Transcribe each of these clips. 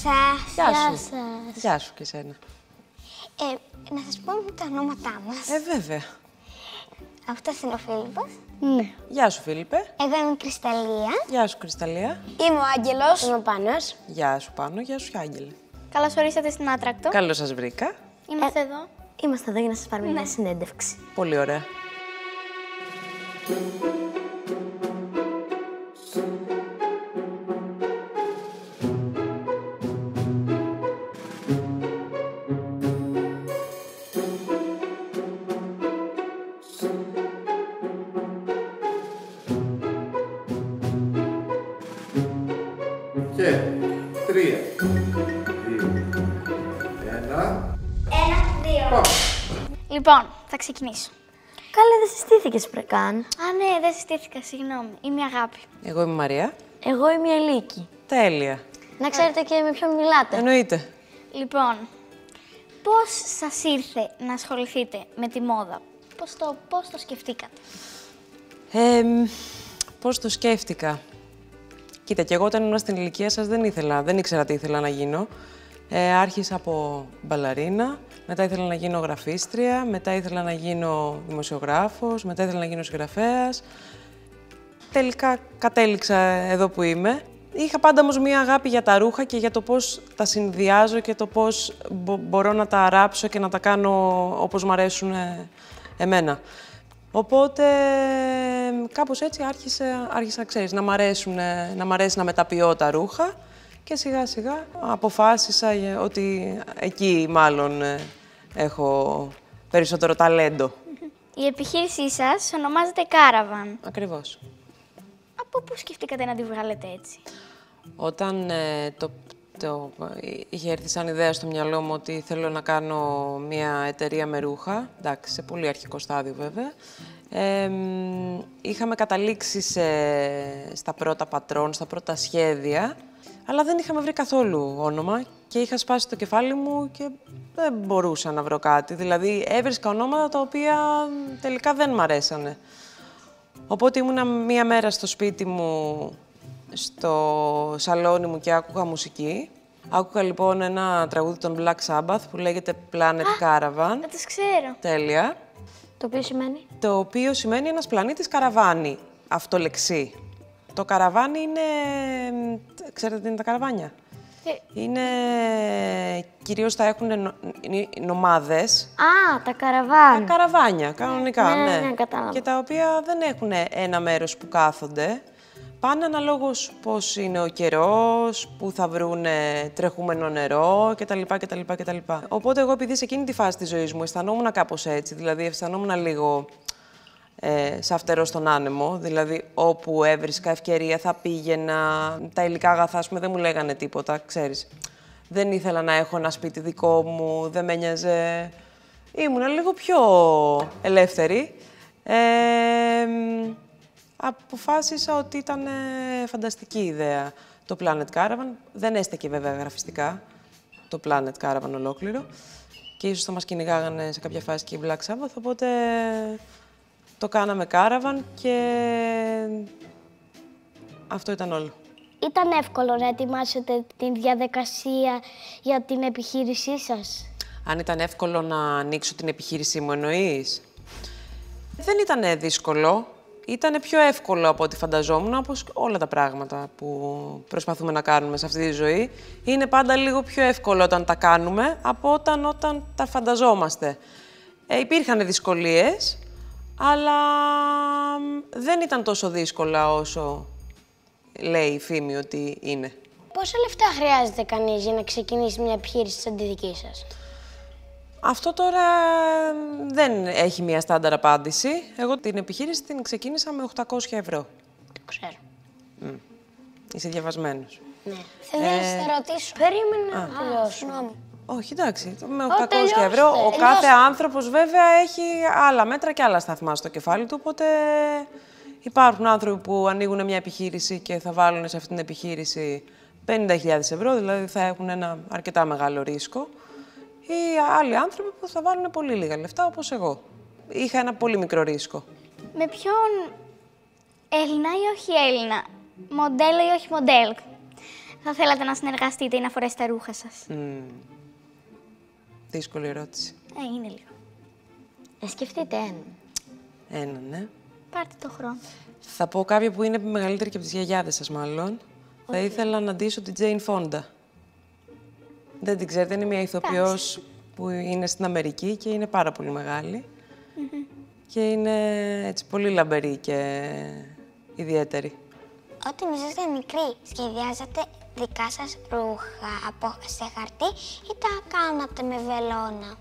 σας. Γεια σου. Γεια σου και εσένα. Να σας πούμε τα ονόματά μας. Βέβαια. Αυτός είναι ο Φίλιππος. Ναι. Γεια σου, Φίλιππε. Εγώ είμαι η Κρυσταλλία. Γεια σου, Κρυσταλλία. Είμαι ο Άγγελος. Είμαι ο Πάνος. Γεια σου, Πάνο. Γεια σου, Άγγελε. Καλώς ορίσατε στην Άτρακτο. Καλώς σας βρήκα. Είμαστε εδώ. Είμαστε εδώ για να σας πάρουμε μια συνέντευξη. Πολύ ωραία. Και 3, 2, 1. Πάμε. Λοιπόν, θα ξεκινήσω. Καλά, δεν συστήθηκες πρεκάν. Α, ναι, δεν συστήθηκα, συγγνώμη. Είμαι η Αγάπη. Εγώ είμαι η Μαρία. Εγώ είμαι η Ελίκη. Τέλεια. Να ξέρετε και με ποιον μιλάτε. Εννοείται. Λοιπόν, πώς σας ήρθε να ασχοληθείτε με τη μόδα, πώς το σκεφτήκατε? Πώς το σκέφτηκα. Κοίτα, και εγώ όταν ήμουν στην ηλικία σας δεν ήξερα τι ήθελα να γίνω. Άρχισα από μπαλαρίνα, μετά ήθελα να γίνω γραφίστρια, μετά ήθελα να γίνω δημοσιογράφος, μετά ήθελα να γίνω συγγραφέας. Τελικά κατέληξα εδώ που είμαι. Είχα πάντα όμως μία αγάπη για τα ρούχα και για το πώς τα συνδυάζω και το πώς μπορώ να τα αράψω και να τα κάνω όπως μου αρέσουν εμένα. Οπότε κάπως έτσι άρχισα ξέρεις, να μ' αρέσει να μεταποιώ τα ρούχα και σιγά σιγά αποφάσισα ότι εκεί μάλλον έχω περισσότερο ταλέντο. Η επιχείρησή σας ονομάζεται Caravan. Ακριβώς. Από πού σκεφτήκατε να τη βγάλετε έτσι? Όταν είχε έρθει σαν ιδέα στο μυαλό μου ότι θέλω να κάνω μια εταιρεία με ρούχα, εντάξει, σε πολύ αρχικό στάδιο βέβαια, είχαμε καταλήξει στα πρώτα πατρόν, στα πρώτα σχέδια, αλλά δεν είχαμε βρει καθόλου όνομα και είχα σπάσει το κεφάλι μου και δεν μπορούσα να βρω κάτι. Δηλαδή, έβρισκα ονόματα τα οποία τελικά δεν μ' αρέσανε. Οπότε ήμουνα μία μέρα στο σπίτι μου, στο σαλόνι μου και άκουγα μουσική. Άκουγα λοιπόν ένα τραγούδι των Black Sabbath που λέγεται Planet Caravan. Δεν τους ξέρω. Τέλεια. Το οποίο σημαίνει? Το οποίο σημαίνει ένας πλανήτης καραβάνι, αυτό λεξί. Το καραβάνι είναι... Ξέρετε τι είναι τα καραβάνια? Είναι... Κυρίως τα έχουν νομάδες. Α, τα καραβάνια. Τα καραβάνια, κανονικά, ναι, κατάλαβα. Και τα οποία δεν έχουν ένα μέρος που κάθονται. Πάνε αναλόγως πώς είναι ο καιρός, που θα βρούνε τρεχούμενο νερό κτλ. Οπότε εγώ επειδή σε εκείνη τη φάση της ζωής μου αισθανόμουν κάπως έτσι, δηλαδή αισθανόμουν λίγο σαν φτερό στον άνεμο, δηλαδή όπου έβρισκα ευκαιρία θα πήγαινα, τα υλικά αγαθά, ας πούμε, δεν μου λέγανε τίποτα, ξέρεις. Δεν ήθελα να έχω ένα σπίτι δικό μου, δεν με ένοιαζε. Ήμουν λίγο πιο ελεύθερη. Αποφάσισα ότι ήταν φανταστική ιδέα το Planet Caravan. Δεν έστεκε βέβαια γραφιστικά το Planet Caravan ολόκληρο και ίσως θα μας κυνηγάγανε σε κάποια φάση και οι Black Sabbath, οπότε το κάναμε Caravan και αυτό ήταν όλο. Ήταν εύκολο να ετοιμάσετε την διαδικασία για την επιχείρησή σας? Αν ήταν εύκολο να ανοίξω την επιχείρησή μου, εννοείς? Δεν ήταν δύσκολο. Ήτανε πιο εύκολο από ό,τι φανταζόμουν, όπως όλα τα πράγματα που προσπαθούμε να κάνουμε σε αυτή τη ζωή. Είναι πάντα λίγο πιο εύκολο όταν τα κάνουμε από όταν τα φανταζόμαστε. Υπήρχαν δυσκολίες, αλλά δεν ήταν τόσο δύσκολα όσο λέει η φήμη ότι είναι. Πόσα λεφτά χρειάζεται κανείς για να ξεκινήσει μια επιχείρηση σαν τη δική σας? Αυτό τώρα δεν έχει μια στάνταρ απάντηση. Εγώ την επιχείρηση την ξεκίνησα με 800 ευρώ. Το ξέρω. Είσαι διαβασμένος. Ναι. Θέλω να σας ρωτήσω. Περίμενα να τελειώσω. Όχι, εντάξει. Με 800 ευρώ ο κάθε άνθρωπος βέβαια έχει άλλα μέτρα και άλλα σταθμά στο κεφάλι του, οπότε υπάρχουν άνθρωποι που ανοίγουν μια επιχείρηση και θα βάλουν σε αυτήν την επιχείρηση 50.000 ευρώ, δηλαδή θα έχουν ένα αρκετά μεγάλο ρίσκο. Ή άλλοι άνθρωποι που θα βάλουν πολύ λίγα λεφτά, όπως εγώ. Είχα ένα πολύ μικρό ρίσκο. Με ποιον Έλληνα ή όχι Έλληνα, μοντέλο ή όχι μοντέλο, θα θέλατε να συνεργαστείτε ή να φορέσετε τα ρούχα σας? Δύσκολη ερώτηση. Είναι λίγο. Σκεφτείτε έναν. Ένα, ναι. Πάρτε το χρόνο. Θα πω κάποια που είναι μεγαλύτερη και από τις γιαγιάδες σας, μάλλον. Θα ήθελα να ντύσω την Τζέιν Φόντα. Δεν την ξέρετε, είναι μια ηθοποιός που είναι στην Αμερική και είναι πάρα πολύ μεγάλη. Και είναι έτσι πολύ λαμπερή και ιδιαίτερη. Όταν είσαστε μικροί, σχεδιάζατε δικά σας ρούχα σε χαρτί ή τα κάνατε με βελόνα?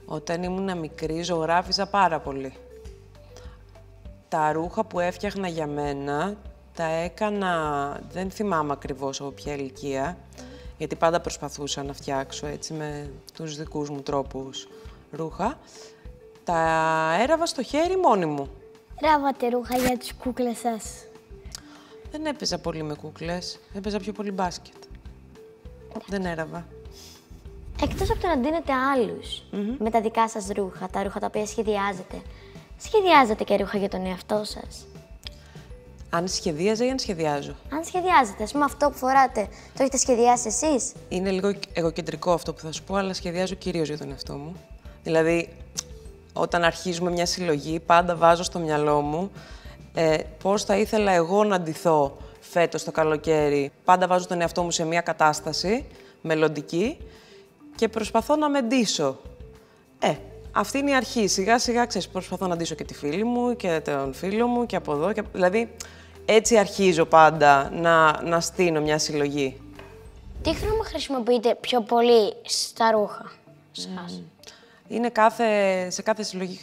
Όταν ήμουν μικρή, ζωγράφιζα πάρα πολύ. Τα ρούχα που έφτιαχνα για μένα, τα έκανα, δεν θυμάμαι ακριβώς από ποια ηλικία, γιατί πάντα προσπαθούσα να φτιάξω έτσι με τους δικούς μου τρόπους ρούχα. Τα έραβα στο χέρι μόνη μου. Ράβατε ρούχα για τις κούκλες σας? Δεν έπαιζα πολύ με κούκλες, έπαιζα πιο πολύ μπάσκετ. Δεν έραβα. Εκτός από το να ντύνετε άλλους με τα δικά σας ρούχα, τα ρούχα τα οποία σχεδιάζετε και ρούχα για τον εαυτό σας? Αν σχεδίαζα ή αν σχεδιάζω? Αν σχεδιάζετε, ας πούμε αυτό που φοράτε, το έχετε σχεδιάσει εσείς? Είναι λίγο εγωκεντρικό αυτό που θα σου πω, αλλά σχεδιάζω κυρίως για τον εαυτό μου. Δηλαδή, όταν αρχίζουμε μια συλλογή, πάντα βάζω στο μυαλό μου πώς θα ήθελα εγώ να ντυθώ φέτος το καλοκαίρι. Πάντα βάζω τον εαυτό μου σε μια κατάσταση μελλοντική και προσπαθώ να με ντύσω. Αυτή είναι η αρχή. Σιγά-σιγά, ξέρεις, προσπαθώ να ντύσω και τη φίλη μου και τον φίλο μου και από εδώ. Δηλαδή, έτσι αρχίζω πάντα να στείνω μια συλλογή. Τι χρώμα χρησιμοποιείτε πιο πολύ στα ρούχα σας? Είναι σε κάθε συλλογή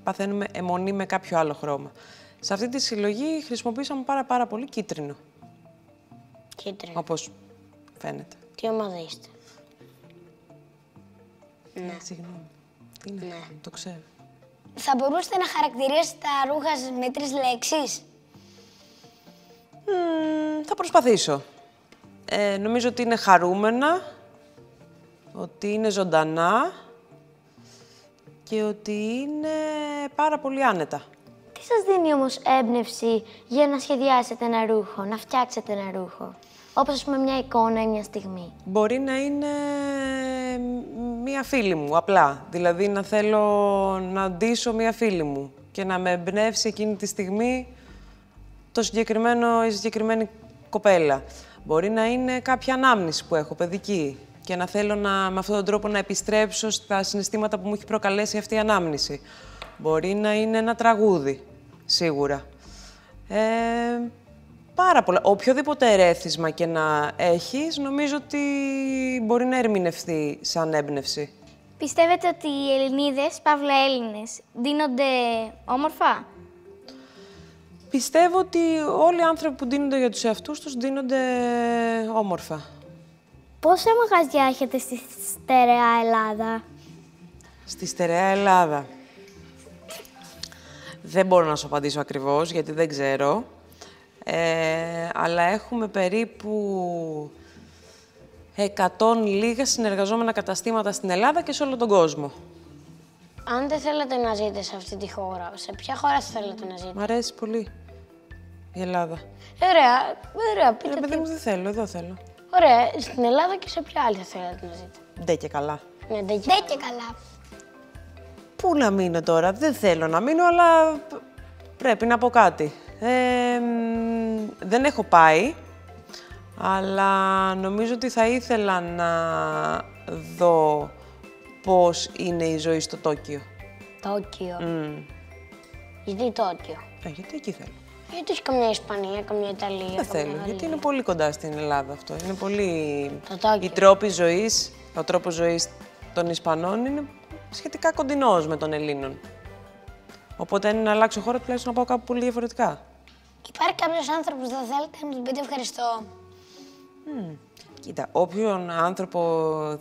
παθαίνουμε αιμονή με κάποιο άλλο χρώμα. Σε αυτή τη συλλογή χρησιμοποίησαμε πάρα πολύ κίτρινο. Κίτρινο. Όπως φαίνεται. Τι ομάδα είστε? Συγγνώμη. Τι είναι αυτό, το ξέρω. Θα μπορούσατε να χαρακτηρίσετε τα ρούχα σας με 3 λέξεις? Θα προσπαθήσω. Νομίζω ότι είναι χαρούμενα, ότι είναι ζωντανά και ότι είναι πάρα πολύ άνετα. Τι σας δίνει όμως έμπνευση για να σχεδιάσετε ένα ρούχο, να φτιάξετε ένα ρούχο? Όπως, ας πούμε, μια εικόνα ή μια στιγμή. Μπορεί να είναι μία φίλη μου, απλά. Δηλαδή, να θέλω να ντύσω μία φίλη μου και να με εμπνεύσει εκείνη τη στιγμή η συγκεκριμένη κοπέλα. Μπορεί να είναι κάποια ανάμνηση που έχω, παιδική, και να θέλω με αυτόν τον τρόπο να επιστρέψω στα συναισθήματα που μου έχει προκαλέσει αυτή η ανάμνηση. Μπορεί να είναι ένα τραγούδι, σίγουρα. Πάρα πολλά. Οποιοδήποτε ερέθισμα και να έχεις, νομίζω ότι μπορεί να ερμηνευτεί σαν έμπνευση. Πιστεύετε ότι οι Ελληνίδες, παύλα Έλληνες, ντύνονται όμορφα? Πιστεύω ότι όλοι οι άνθρωποι που ντύνονται για τους εαυτούς τους ντύνονται όμορφα. Πόσα μαγαζιά έχετε στη στερεά Ελλάδα? Στη στερεά Ελλάδα. Δεν μπορώ να σου απαντήσω ακριβώς, γιατί δεν ξέρω. Αλλά έχουμε περίπου 100 λίγα συνεργαζόμενα καταστήματα στην Ελλάδα και σε όλο τον κόσμο. Αν δεν θέλετε να ζείτε σε αυτή τη χώρα, σε ποια χώρα θα θέλετε να ζείτε? Μ' αρέσει πολύ η Ελλάδα. Ωραία, πείτε Παιδί μου, δεν θέλω, εδώ θέλω. Ωραία, στην Ελλάδα και σε ποια άλλη θα θέλετε να ζείτε? Ντε και καλά. Ναι, Δεν και καλά. Πού να μείνω τώρα, δεν θέλω να μείνω, αλλά πρέπει να πω κάτι. Δεν έχω πάει, αλλά νομίζω ότι θα ήθελα να δω πώς είναι η ζωή στο Τόκιο. Τόκιο. Γιατί Τόκιο? Γιατί εκεί θέλω. Γιατί όχι καμιά Ισπανία, καμιά Ιταλία? Δεν θέλω, γιατί είναι πολύ κοντά στην Ελλάδα αυτό. Είναι πολύ... Το Τόκιο. Οι τρόποι ζωής, ο τρόπος ζωής των Ισπανών είναι σχετικά κοντινός με των Ελλήνων. Οπότε αν είναι να αλλάξω χώρα, τουλάχιστον να πάω κάπου πολύ διαφορετικά. Υπάρχει κάποιος άνθρωπος που θα θέλετε να του πείτε ευχαριστώ? Κοίτα, σε όποιον άνθρωπο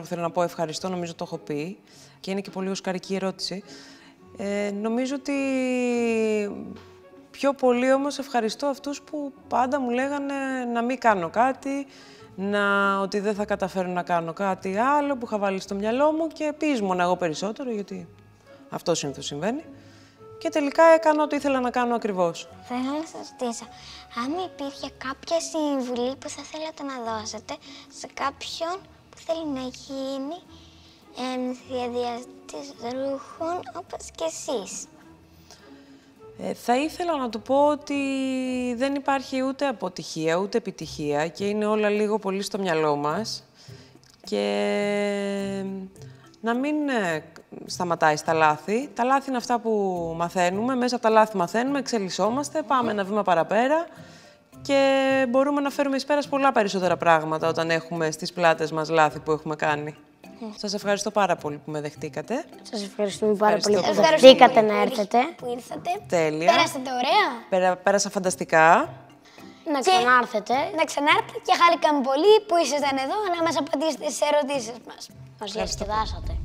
θέλω να πω ευχαριστώ, νομίζω το έχω πει και είναι και πολύ οσκαρική ερώτηση. Νομίζω ότι πιο πολύ όμως ευχαριστώ αυτούς που πάντα μου λέγανε να μην κάνω κάτι, ότι δεν θα καταφέρω να κάνω κάτι άλλο που είχα βάλει στο μυαλό μου και πείσμωνα εγώ περισσότερο, γιατί αυτό συνήθως συμβαίνει. και τελικά έκανα ό,τι ήθελα να κάνω ακριβώς. Θέλω να σας ρωτήσω, αν υπήρχε κάποια συμβουλή που θα θέλατε να δώσετε σε κάποιον που θέλει να γίνει σχεδιαστής ρούχων όπως και εσείς. Θα ήθελα να του πω ότι δεν υπάρχει ούτε αποτυχία, ούτε επιτυχία και είναι όλα λίγο πολύ στο μυαλό μας και να μην σταματάει στα λάθη. Τα λάθη είναι αυτά που μαθαίνουμε, μέσα από τα λάθη μαθαίνουμε, εξελισσόμαστε, πάμε ένα βήμα παραπέρα και μπορούμε να φέρουμε εις πέρας πολλά περισσότερα πράγματα όταν έχουμε στις πλάτες μας λάθη που έχουμε κάνει. Σας ευχαριστώ πάρα πολύ που με δεχτήκατε. Σας ευχαριστούμε πάρα πολύ που Ευχαριστούμε δεχτήκατε πολύ να έρθετε. Που ήρθατε. Τέλεια. Πέρασατε ωραία. Πέρασα φανταστικά. Να ξανάρθετε. Να ξανάρθετε και χάρηκαμε πολύ που ήσασταν εδώ να μας απαντήσετε στις ερωτήσεις μας. Μας διασκεδάσατε.